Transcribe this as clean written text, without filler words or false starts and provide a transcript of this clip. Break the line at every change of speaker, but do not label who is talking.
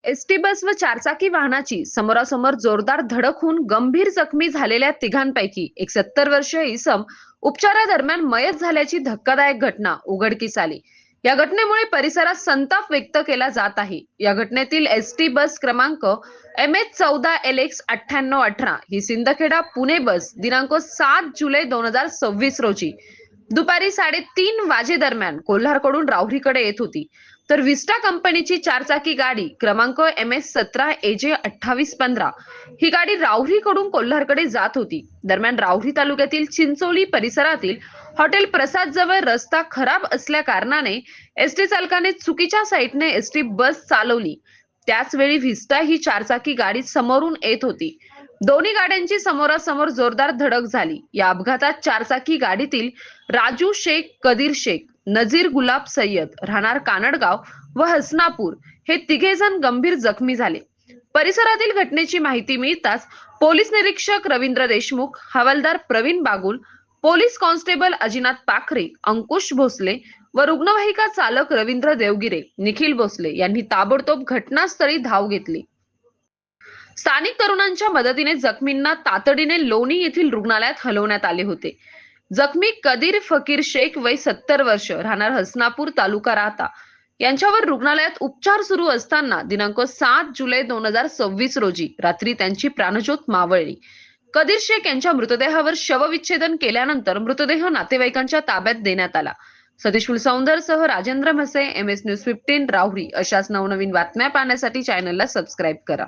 ST bus व चारचाकी वाहनाची समोरासमोर जोरदार धडक होऊन गंभीर जखमी झालेल्या तिघांपैकी एक 70 वर्षीय इसम उपचारादरम्यान मयत झाल्याची धक्कादायक घटना उघडकीस आली. या घटनेमुळे परिसरात संताप व्यक्त केला जात आहे. या घटनेतील एसटी बस क्रमांक MH14LX9818 ही सिंदखेडा पुणे बस दिनांक 7 जुलै 2026 रोजी दुपारी 3:30 वाजेदरम्यान कोल्हारकडून राहुरीकडे येत होती. तर विस्टा कंपनीची चारचाकी गाडी क्रमांक MS17AJ2815 ही गाडी राहुरीकडून कोल्हारकडे जात होती. दरम्यान राहुरी तालुक्यातील चिंचोली परिसरातील हॉटेल प्रसाद जवळ रस्ता खराब असल्या कारणाने एसटी चालकाने चुकीच्या साईडने एसटी बस चालवली. त्याच वेळी व्हिस्टा ही चारचाकी गाडी समोरून येत होती. दोन्ही गाड्यांची समोरासमोर जोरदार धडक झाली. या अपघातात चारचाकी गाडीतील राजू शेख, कदीर शेख, नजीर गुलाब सय्यद राहणार कानडगाव व हसनापूर हे तिघे जण गंभीर जखमी झाले. परिसरातील घटनेची माहिती मिळताच पोलीस निरीक्षक रवींद्र देशमुख, हवालदार प्रवीण बागुल, पोलीस कॉन्स्टेबल अजिनाथ पाखरे, अंकुश भोसले व रुग्णवाहिका चालक रवींद्र देवगिरे, निखिल भोसले यांनी ताबडतोब घटनास्थळी धाव घेतली. स्थानिक तरुणांच्या मदतीने जखमींना तातडीने लोणी येथील रुग्णालयात हलवण्यात आले होते. जखमी कदीर फकीर शेख वय 70 वर्ष राहणार हसनापूर तालुका राहता यांच्यावर रुग्णालयात उपचार सुरू असताना दिनांक 7 जुलै 2026 रोजी रात्री त्यांची प्राणज्योत मावळली. कदीर शेख यांच्या मृतदेहावर शवविच्छेदन केल्यानंतर मृतदेह नातेवाईकांच्या ताब्यात देण्यात आला. सतीश फुलसौंदरसह राजेंद्र म्हसे, MS न्यूज 15 राहुरी. अशाच नवनवीन बातम्या पाहण्यासाठी चॅनलला सबस्क्राईब करा.